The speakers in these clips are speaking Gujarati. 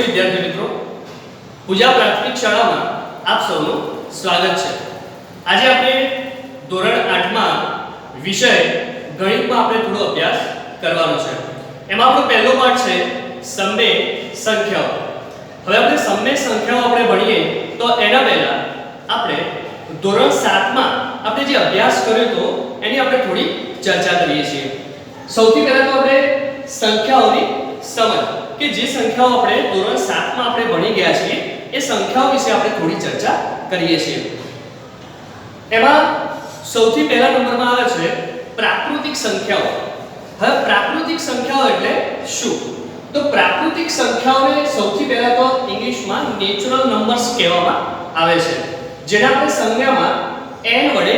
વિદ્યાર્થી મિત્રો, પૂજા પ્રાથમિક શાળામાં આપ સૌનું સ્વાગત છે। આજે આપણે ધોરણ 8 માં વિષય ગણિતમાં આપણે થોડો અભ્યાસ કરવાનો છે। એમાં આપણો પહેલો પાઠ છે સમય સંખ્યાઓ। હવે આપણે સમય સંખ્યાઓ આપણે ભણીએ તો એના પહેલા આપણે ધોરણ 7 માં આપણે જે અભ્યાસ કર્યો તો એની આપણે થોડી ચર્ચા કરીએ છીએ। સૌથી પહેલા તો આપણે સંખ્યાઓની સમજ કે જે સંખ્યાઓ આપણે ધોરણ 7 માં આપણે ભણી ગયા છીએ એ સંખ્યાઓ વિશે આપણે થોડી ચર્ચા કરીએ છીએ। એમાં સૌથી પહેલા નંબરમાં આવે છે પ્રાકૃતિક સંખ્યાઓ। હવે પ્રાકૃતિક સંખ્યાઓ એટલે શું? તો પ્રાકૃતિક સંખ્યાઓને સૌથી પહેલા તો ઇંગ્લિશમાં નેચરલ નંબર્સ કહેવામાં આવે છે, જેને આપણે સંજ્ઞામાં n વડે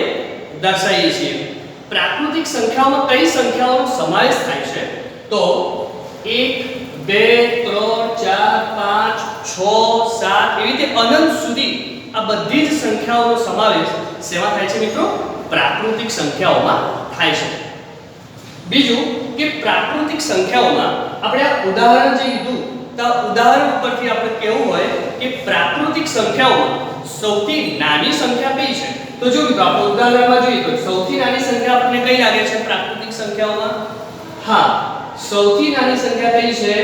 દર્શાવીએ છીએ। પ્રાકૃતિક સંખ્યાઓમાં કઈ સંખ્યાઓનો સમાવેશ થાય છે? તો 1 2 3 4 5 6 7 એવી રીતે અનંત સુધી આ બધી જ સંખ્યાઓનો સમાવેશ શેમાં થાય છે મિત્રો? પ્રાકૃતિક સંખ્યાઓમાં થાય છે। બીજું કે પ્રાકૃતિક સંખ્યાઓમાં આપણે આ ઉદાહરણ જે લીધું તો ઉદાહરણ ઉપરથી આપણે કહેવું હોય કે પ્રાકૃતિક સંખ્યાઓમાં સૌથી નાની સંખ્યા કઈ છે? તો જો મિત્રો આપણે ઉદાહરણમાં જોઈએ તો સૌથી નાની સંખ્યા આપણને કઈ લાગે છે પ્રાકૃતિક સંખ્યાઓમાં? હા, સૌથી નાની સંખ્યા કઈ છે?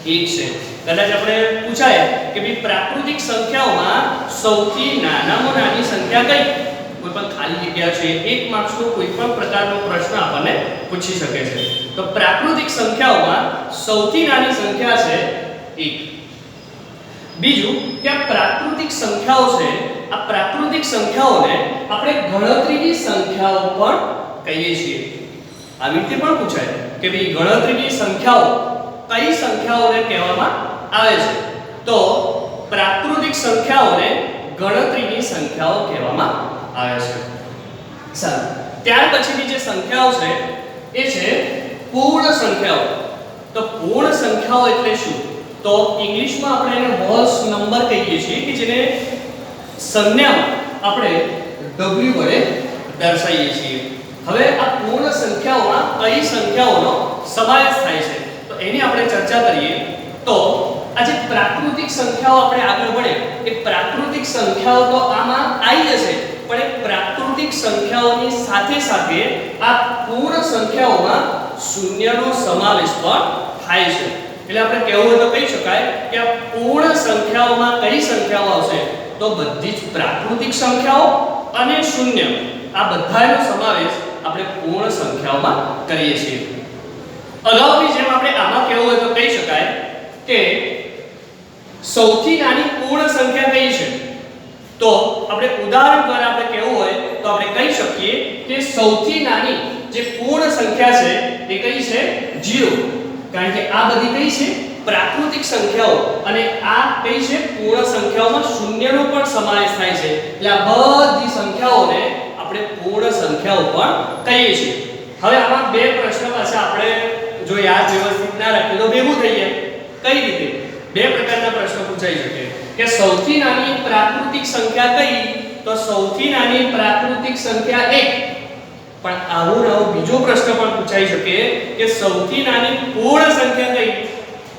1 છે। કદાચ આપણે પૂછાય કે ભાઈ પ્રાકૃતિક સંખ્યાઓમાં સૌથી નાનામાં નાની સંખ્યા કઈ? કોઈ પણ ખાલી જગ્યા છે, એક માર્ક્સનો કોઈ પણ પ્રકારનો પ્રશ્ન આપણને પૂછી શકે છે। તો પ્રાકૃતિક સંખ્યાઓમાં સૌથી નાની સંખ્યા છે 1। બીજું કે આ પ્રાકૃતિક સંખ્યાઓ છે, આ પ્રાકૃતિક સંખ્યાઓને આપણે ગણતરીની સંખ્યાઓ પણ કહીએ છીએ। આવી રીતે પણ પૂછાય કે ભાઈ ગણતરીની સંખ્યાઓ કઈ સંખ્યાઓને કહેવામાં આવે છે? તો પ્રાકૃતિક સંખ્યાઓને ગણતરીની સંખ્યાઓ કહેવામાં આવે છે। સારું, ત્યાર પછીની જે સંખ્યાઓ છે એ છે પૂર્ણ સંખ્યાઓ। તો પૂર્ણ સંખ્યાઓ એટલે શું? તો ઇંગ્લિશમાં આપણે એને હોલ્સ નંબર કહીએ છીએ કે જેને સંજ્ઞામાં આપણે w વડે દર્શાવીએ છીએ। હવે આ પૂર્ણ સંખ્યાઓમાં કઈ સંખ્યાઓનો સમાવેશ થાય છે તો એની આપણે ચર્ચા કરીએ। તો આ જે પ્રાકૃતિક સંખ્યાઓ આપણે આગળ વધે એ પ્રાકૃતિક સંખ્યાઓ તો આમાં આવી જશે, પણ એ પ્રાકૃતિક સંખ્યાઓની સાથે સાથે આ પૂર્ણ સંખ્યાઓમાં શૂન્યનો સમાવેશ પણ થાય છે। એટલે આપણે કહેવું હોય તો કહી શકાય કે આ પૂર્ણ સંખ્યાઓમાં કઈ સંખ્યાઓ આવશે? તો બધી જ પ્રાકૃતિક સંખ્યાઓ અને શૂન્ય આ બધાનો સમાવેશ આપણે પૂર્ણ સંખ્યાઓમાં કરીએ છીએ। અગાઉની જેમ આપણે આમાં કહેવું હોય તો કહી શકાય કે સૌથી નાની પૂર્ણ સંખ્યા કઈ છે? તો આપણે ઉદાહરણ દ્વારા આપણે કહેવું હોય તો આપણે કહી શકીએ કે સૌથી નાની જે પૂર્ણ સંખ્યા છે એ કઈ છે? 0। કારણ કે આ બધી કઈ છે? પ્રાકૃતિક સંખ્યાઓ અને આ કઈ છે? પૂર્ણ સંખ્યાઓમાં શૂન્યનો પણ સમાવેશ થાય છે। એટલે આ બધી સંખ્યાઓને આપણે પૂર્ણ સંખ્યાઓ પણ કહીએ છીએ। હવે આમાં બે પ્રશ્ન પાછા આપણે જો યાદ વ્યવસ્થિત ના રાખીએ તો ભેગું થઈ જાય। કઈ રીતે? બે પ્રકારના પ્રશ્નો પૂછાઈ શકે કે સૌથી નાની પ્રાકૃતિક સંખ્યા કઈ? તો સૌથી નાની પ્રાકૃતિક સંખ્યા 1। પણ આવો બીજો પ્રશ્ન પણ પૂછાઈ શકે કે સૌથી નાની પૂર્ણ સંખ્યા કઈ?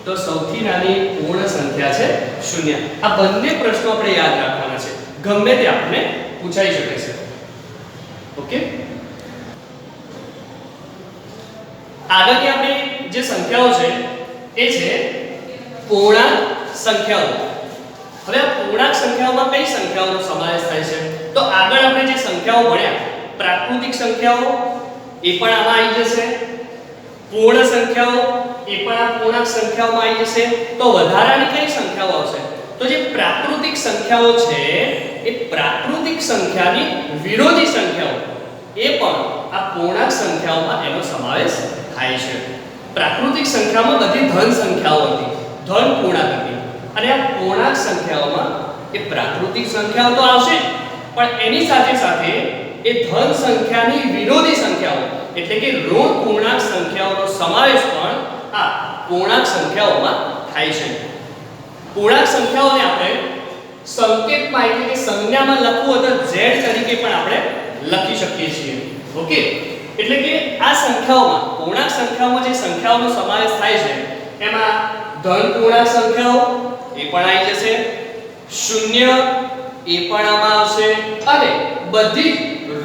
તો સૌથી નાની પૂર્ણ સંખ્યા છે 0। આ બંને પ્રશ્નો આપણે યાદ રાખવાના છે, ગમે તે આપણને પૂછાઈ શકે છે। ઓકે, આગળની આપણી જે સંખ્યાઓ છે એ છે પૂર્ણાંક સંખ્યાઓ। હવે આ પૂર્ણાંક સંખ્યાઓમાં કઈ સંખ્યાઓનો સમાવેશ થાય છે? તો આગળ આપણે જે સંખ્યાઓ ભણ્યા પ્રાકૃતિક સંખ્યાઓ એ પણ આમાં આવી જશે, પૂર્ણ સંખ્યાઓ એ પણ આ પૂર્ણાંક સંખ્યાઓમાં આવી જશે। તો વધારાની કઈ સંખ્યાઓ આવશે? તો જે પ્રાકૃતિક સંખ્યાઓ છે એ પ્રાકૃતિક સંખ્યાની વિરોધી સંખ્યાઓ એ પણ આ પૂર્ણાંક સંખ્યાઓમાં એનો સમાવેશ થાય છે। પ્રાકૃતિક સંખ્યામાં બધી ધન સંખ્યાઓ હતી, ધન પૂર્ણાંક હતી, અને આ પૂર્ણાંક સંખ્યાઓમાં એ પ્રાકૃતિક સંખ્યાઓ તો આવશે પણ એની સાથે સાથે એ ધન સંખ્યાની વિરોધી સંખ્યાઓ એટલે કે ઋણ પૂર્ણાંક સંખ્યાઓનો સમાવેશ પણ આ પૂર્ણાંક સંખ્યાઓમાં થાય છે। પૂર્ણાંક સંખ્યાઓને આપણે સંકેતમાં એટલે કે સંજ્ઞામાં લખવું હોય તો z તરીકે પણ આપણે લખી શકીએ છીએ। ઓકે, એટલે કે આ સંખ્યાઓમાં પૂર્ણાંક સંખ્યાઓમાં જે સંખ્યાઓનો સમાવેશ થાય છે એમાં ધન પૂર્ણાંક સંખ્યાઓ એ પણ આવી જશે, શૂન્ય એ પણ આમાં આવશે અને બધી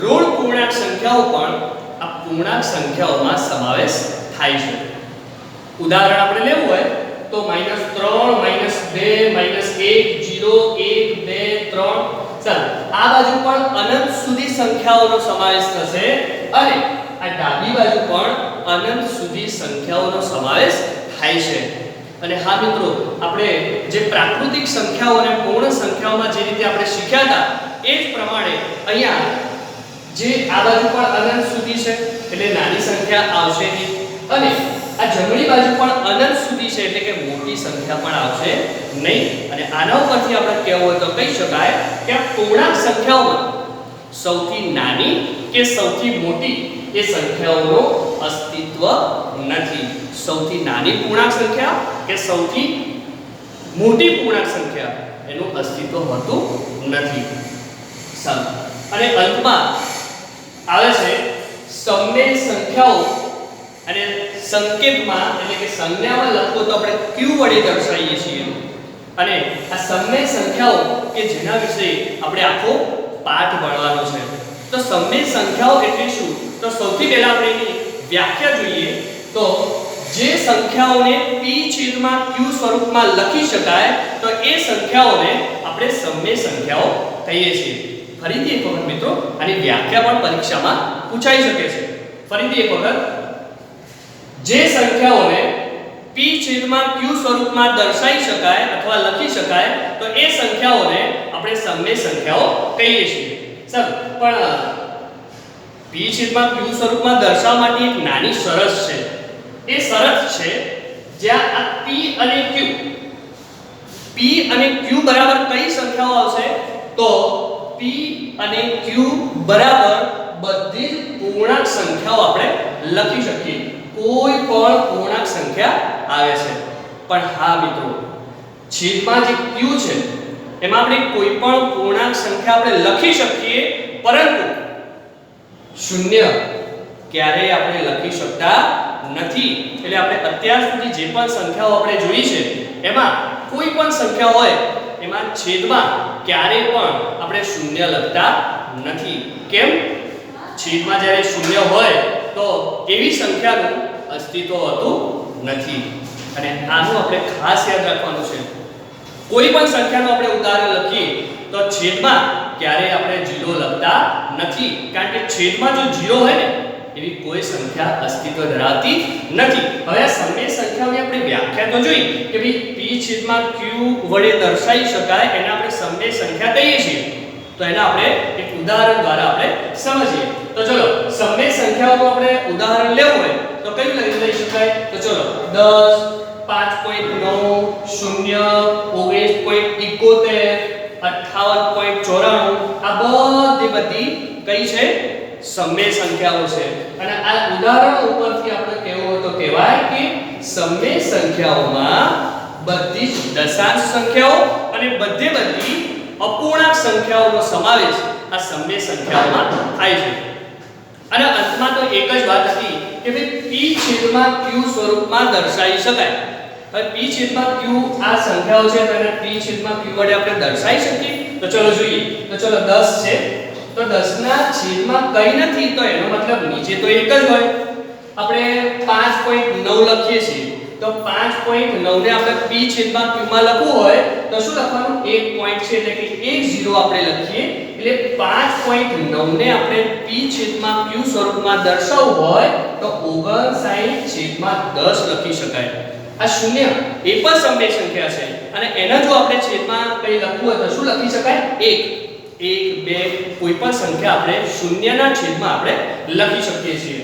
ઋણ પૂર્ણાંક સંખ્યાઓ પણ આ પૂર્ણાંક સંખ્યાઓમાં સમાવેશ થાય છે. ઉદાહરણ આપણે લેવું હોય તો -3 -2 -1 0 1 2 3 ચાલો આ બાજુ પણ અનંત સુધી સંખ્યાઓનો સમાવેશ થશે અને આ ડાબી બાજુ પણ અનંત સુધી સંખ્યાઓનો સમાવેશ થાય છે. અને હા મિત્રો, આપણે જે પ્રાકૃતિક સંખ્યાઓ અને પૂર્ણ સંખ્યાઓમાં જે રીતે આપણે શીખ્યા હતા એ જ પ્રમાણે અહીંયા જે આ બાજુ પણ અનંત સુધી છે એટલે નાની સંખ્યા આવશે નહીં અને આ જમણી બાજુ પણ અનંત સુધી છે એટલે કે મોટી સંખ્યા પણ આવશે નહીં. અને આના ઉપરથી આપણે કહેવું હોય તો કહી શકાય કે આ પૂર્ણાંક સંખ્યાઓમાં સૌથી નાની કે સૌથી મોટી એ સંખ્યાઓનો અસ્તિત્વ નથી. સૌથી નાની પૂર્ણાંક સંખ્યા કે સૌથી મોટી પૂર્ણાંક સંખ્યા એનું અસ્તિત્વ હોતું નથી. સારું, અને અંતમાં આવે છે સમમેય સંખ્યાઓ અને સંકેતમાં એટલે કે સંજ્ઞામાં લખો તો આપણે q વડે દર્શાવીએ છીએ અને આ સમમેય સંખ્યાઓ કે જેના વિશે આપણે આખો પાઠ ભણવાનો છે. તો સમમેય સંખ્યાઓ એટલે શું? તો સૌથી પહેલા આપણે એની વ્યાખ્યા જોઈએ તો જે સંખ્યાઓને p/q સ્વરૂપમાં લખી શકાય તો એ સંખ્યાઓને આપણે સમમેય સંખ્યાઓ કહીએ છીએ. ફરીથી એક વખત મિત્રો આની વ્યાખ્યા પણ પરીક્ષામાં પૂછાઈ શકે છે. ફરીથી એક વખત, જે સંખ્યાઓને p/q સ્વરૂપમાં દર્શાવી શકાય અથવા લખી શકાય તો એ સંખ્યાઓને આપણે સમમેય સંખ્યાઓ કહીએ છીએ. ચાલો, પણ p/q સ્વરૂપમાં દર્શાવવા માટે એક નાની શરત છે. એ શરત છે જ્યાં આ p અને q બરાબર કઈ સંખ્યાઓ આવશે તો p અને q બરાબર બધી જ પૂર્ણાંક સંખ્યાઓ આપણે લખી શકીએ. કોઈ પણ પૂર્ણાંક સંખ્યા આવે છે. પણ હા મિત્રો, છેદમાં જે q છે એમાં આપણે કોઈ પણ પૂર્ણાંક સંખ્યા આપણે લખી શકીએ પરંતુ શૂન્ય ક્યારેય આપણે લખી શકતા નથી. એટલે આપણે અત્યાર સુધી જે પણ સંખ્યાઓ આપણે જોઈ છે એમાં કોઈ પણ સંખ્યા હોય એમાં છેદમાં ક્યારેય પણ આપણે શૂન્ય લખતા નથી. કેમ? છેદમાં જ્યારે શૂન્ય હોય તો એવી સંખ્યાનું અસ્તિત્વ હોતું નથી. અને આનું આપણે ખાસ યાદ રાખવાનું છે. કોઈ પણ સંખ્યાનું આપણે ઉદાહરણ લખીએ તો છેદમાં ક્યારેય આપણે 0 લખતા નથી, કારણ કે છેદમાં જો 0 હોય ને એવી કોઈ સંખ્યા અસ્તિત્વ ધરાવતી નથી. હવે આ સમમેય સંખ્યાઓની આપણે વ્યાખ્યા તો જોઈ કે ભાઈ p/q વડે દર્શાવી શકાય એને આપણે સમમેય સંખ્યા કહીએ છીએ. તો એના આપણે એક ઉદાહરણ દ્વારા આપણે સમજીએ. તો ચલો, સમમેય સંખ્યાઓનું આપણે ઉદાહરણ લેવું હોય તો કયું લઈ શકાય? તો ચલો 10 5.9 0 19.71 58.94 આ બધી કઈ છે? સમમેય સંખ્યાઓ છે. અને આ ઉદાહરણ ઉપરથી આપણે કહેવું હોય તો કહેવાય કે સમમેય સંખ્યાઓમાં બધી જ દશાંશ સંખ્યાઓ અને બધી અપૂર્ણાંક સંખ્યાઓનો સમાવેશ આ સમમેય સંખ્યાઓમાં થાય છે. અને અંતમાં તો એક જ વાત હતી કે ભાઈ p/q સ્વરૂપમાં દર્શાવી શકાય. હવે p/q આ સંખ્યાઓ છે તો એને p/q વડે આપણે દર્શાવી શકીએ. તો ચલો જોઈએ. તો ચલો 10 છે તો 10 ના છેદમાં કઈ નથી તો એનો મતલબ નીચે તો એક જ હોય. આપણે 5.9 લખીએ છીએ તો 5.9 ને આપણે p/q માં લખવું હોય તો શું લખવાનું? એક પોઈન્ટ છે એટલે કે 10 આપણે લખીએ એટલે 5.9 ને આપણે p/q સ્વરૂપમાં દર્શાવવું હોય તો 59/10 લખી શકાય. આ શૂન્ય એ પણ સમમેય સંખ્યા છે અને એને જો આપણે છેદમાં કઈ લખવું હોય તો શું લખી શકાય? 1 2 કોઈ પણ સંખ્યા આપણે શૂન્યના છેદમાં આપણે લખી શકીએ છીએ.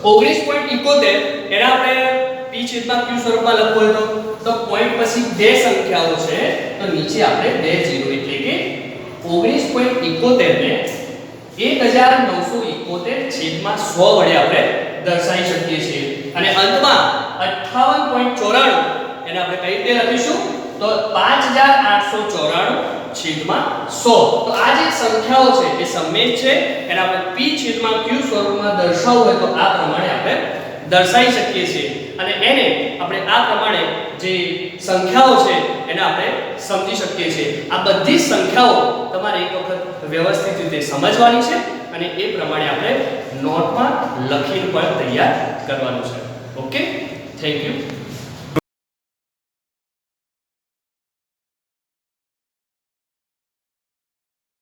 19.71 એને આપણે p/q સ્વરૂપમાં લખવું હોય તો પોઈન્ટ પછી બે સંખ્યાઓ છે તો નીચે આપણે 2 0 એટલે કે 19.71 ને 1971/100 વડે આપણે દર્શાવી શકીએ છીએ. અને અંતમાં 58.94 એને આપણે કઈ રીતે લખીશું? તો 5894/100. તો આ જે સંખ્યાઓ છે એ સમમેય છે એને આપણે p/q સ્વરૂપમાં દર્શાવવું હોય તો આ પ્રમાણે આપણે દર્શાવી શકીએ છીએ. અને એને આપણે આ પ્રમાણે જે સંખ્યાઓ છે એને આપણે સમજી શકીએ છીએ. આ બધી જ સંખ્યાઓ તમારે એક વખત વ્યવસ્થિત રીતે સમજવાની છે અને એ પ્રમાણે આપણે નોટમાં લખીને પણ તૈયાર કરવાનું છે. Okay, thank you.